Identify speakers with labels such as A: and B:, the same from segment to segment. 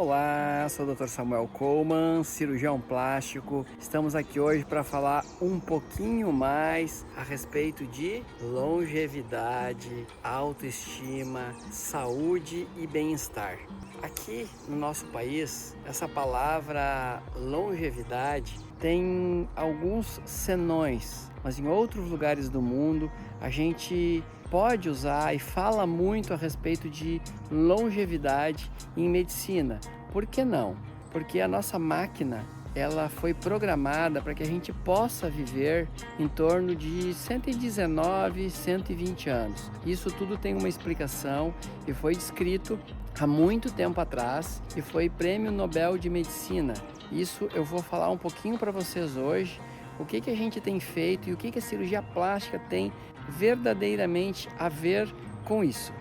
A: Olá, sou o Dr. Samuel Coleman, cirurgião plástico. Estamos aqui hoje para falar um pouquinho mais a respeito de longevidade, autoestima, saúde e bem-estar. Aqui no nosso país, essa palavra longevidade tem alguns senões, mas em outros lugares do mundo a gente pode usar e fala muito a respeito de longevidade em medicina. Por que não? Porque a nossa máquina ela foi programada para que a gente possa viver em torno de 119, 120 anos. Isso tudo tem uma explicação e foi descrito há muito tempo atrás e foi Prêmio Nobel de Medicina. Isso eu vou falar um pouquinho para vocês hoje, o que a gente tem feito e o que a cirurgia plástica tem verdadeiramente a ver com isso.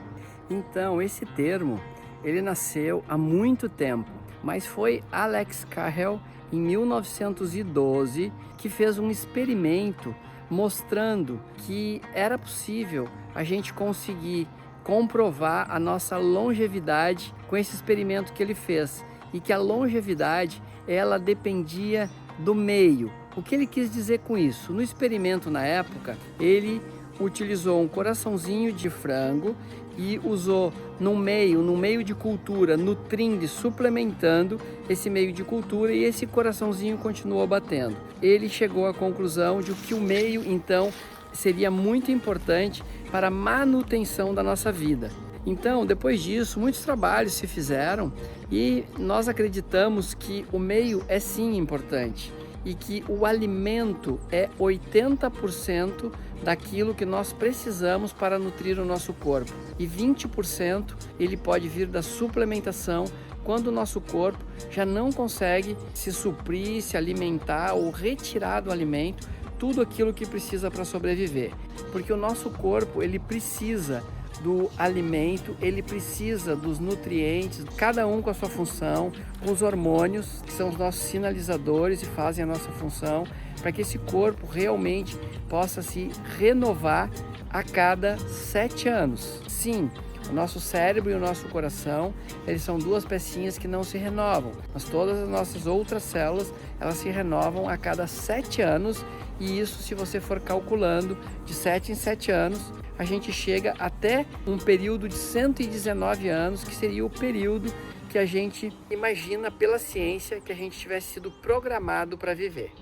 A: Então, esse termo, ele nasceu há muito tempo, mas foi Alex Carrel, em 1912, que fez um experimento mostrando que era possível a gente conseguir comprovar a nossa longevidade com esse experimento que ele fez, e que a longevidade, ela dependia do meio. O que ele quis dizer com isso? No experimento, na época, ele utilizou um coraçãozinho de frango e usou no meio de cultura, nutrindo e suplementando esse meio de cultura, e esse coraçãozinho continuou batendo. Ele chegou à conclusão de que o meio, então, seria muito importante para a manutenção da nossa vida. Então, depois disso, muitos trabalhos se fizeram e nós acreditamos que o meio é sim importante e que o alimento é 80% daquilo que nós precisamos para nutrir o nosso corpo, e 20% ele pode vir da suplementação, quando o nosso corpo já não consegue se suprir, se alimentar ou retirar do alimento tudo aquilo que precisa para sobreviver, porque o nosso corpo ele precisa do alimento, ele precisa dos nutrientes, cada um com a sua função, com os hormônios, que são os nossos sinalizadores e fazem a nossa função, para que esse corpo realmente possa se renovar a cada 7 anos. Sim, o nosso cérebro e o nosso coração, eles são duas pecinhas que não se renovam, mas todas as nossas outras células, elas se renovam a cada 7 anos, e isso, se você for calculando, de 7 em 7 anos, a gente chega até um período de 119 anos, que seria o período que a gente imagina pela ciência que a gente tivesse sido programado para viver.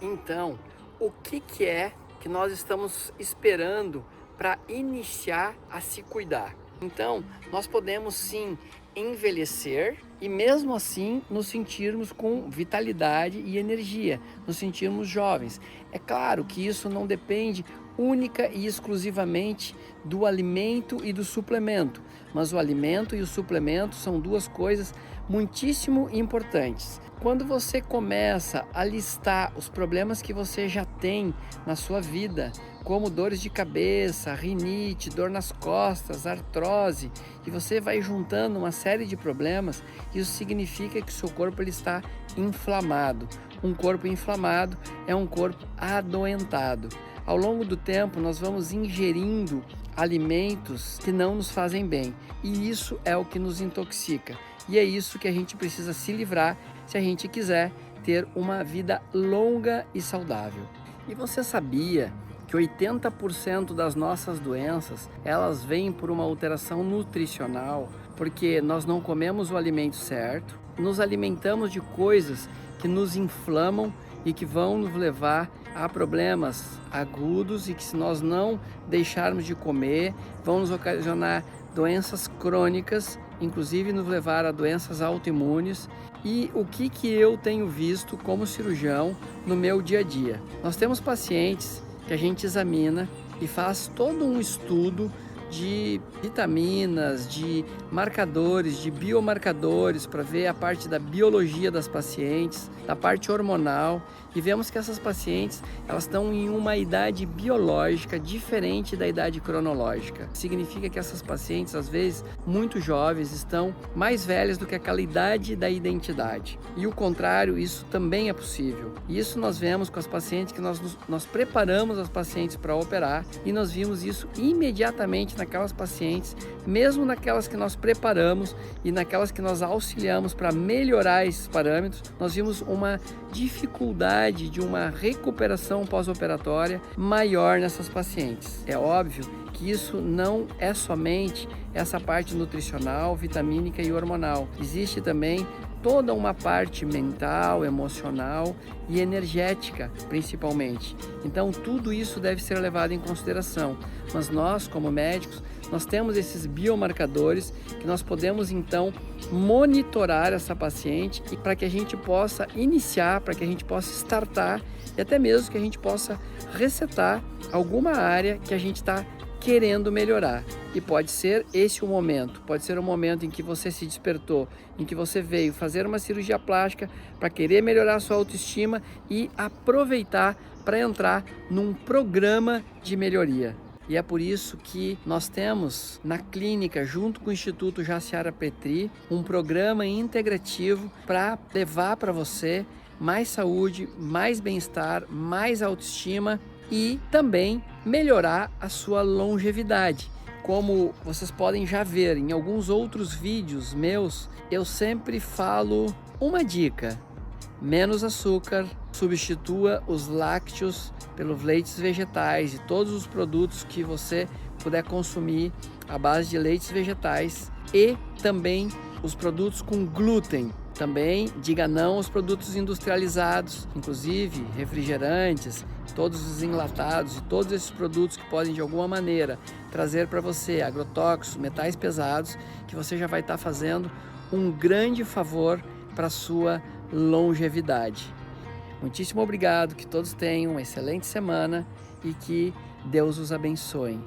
A: Então, o que é que nós estamos esperando para iniciar a se cuidar? Então, nós podemos sim envelhecer e mesmo assim nos sentirmos com vitalidade e energia, nos sentirmos jovens. É claro que isso não depende única e exclusivamente do alimento e do suplemento, mas o alimento e o suplemento são duas coisas muitíssimo importantes. Quando você começa a listar os problemas que você já tem na sua vida, como dores de cabeça, rinite, dor nas costas, artrose, e você vai juntando uma série de problemas, isso significa que o seu corpo ele está inflamado. Um corpo inflamado é um corpo adoentado. Ao longo do tempo, nós vamos ingerindo alimentos que não nos fazem bem, e isso é o que nos intoxica. E é isso que a gente precisa se livrar se a gente quiser ter uma vida longa e saudável. E você sabia que 80% das nossas doenças, elas vêm por uma alteração nutricional, porque nós não comemos o alimento certo, nos alimentamos de coisas que nos inflamam e que vão nos levar a problemas agudos, e que, se nós não deixarmos de comer, vão nos ocasionar doenças crônicas, inclusive nos levar a doenças autoimunes. E o que eu tenho visto como cirurgião no meu dia a dia? Nós temos pacientes que a gente examina e faz todo um estudo de vitaminas, de marcadores, de biomarcadores, para ver a parte da biologia das pacientes, da parte hormonal, e vemos que essas pacientes, elas estão em uma idade biológica diferente da idade cronológica. Significa que essas pacientes, às vezes, muito jovens, estão mais velhas do que aquela idade da identidade. E o contrário, isso também é possível. E isso nós vemos com as pacientes que nós preparamos as pacientes para operar, e nós vimos isso imediatamente naquelas pacientes, mesmo naquelas que nós preparamos e naquelas que nós auxiliamos para melhorar esses parâmetros, nós vimos uma dificuldade de uma recuperação pós-operatória maior nessas pacientes. É óbvio que isso não é somente essa parte nutricional, vitamínica e hormonal. Existe também toda uma parte mental, emocional e energética, principalmente. Então, tudo isso deve ser levado em consideração. Mas nós, como médicos, nós temos esses biomarcadores que nós podemos, então, monitorar essa paciente e para que a gente possa iniciar, para que a gente possa startar e até mesmo que a gente possa resetar alguma área que a gente está querendo melhorar. E pode ser esse o momento, pode ser o momento em que você se despertou, em que você veio fazer uma cirurgia plástica para querer melhorar a sua autoestima e aproveitar para entrar num programa de melhoria. E é por isso que nós temos na clínica, junto com o Instituto Jaciara Petri, um programa integrativo para levar para você mais saúde, mais bem-estar, mais autoestima e também melhorar a sua longevidade. Como vocês podem já ver em alguns outros vídeos meus, eu sempre falo uma dica: menos açúcar, substitua os lácteos pelos leites vegetais e todos os produtos que você puder consumir à base de leites vegetais e também os produtos com glúten. Também diga não aos produtos industrializados, inclusive refrigerantes, todos os enlatados e todos esses produtos que podem de alguma maneira trazer para você agrotóxicos, metais pesados, que você já vai estar fazendo um grande favor para a sua longevidade. Muitíssimo obrigado, que todos tenham uma excelente semana e que Deus os abençoe.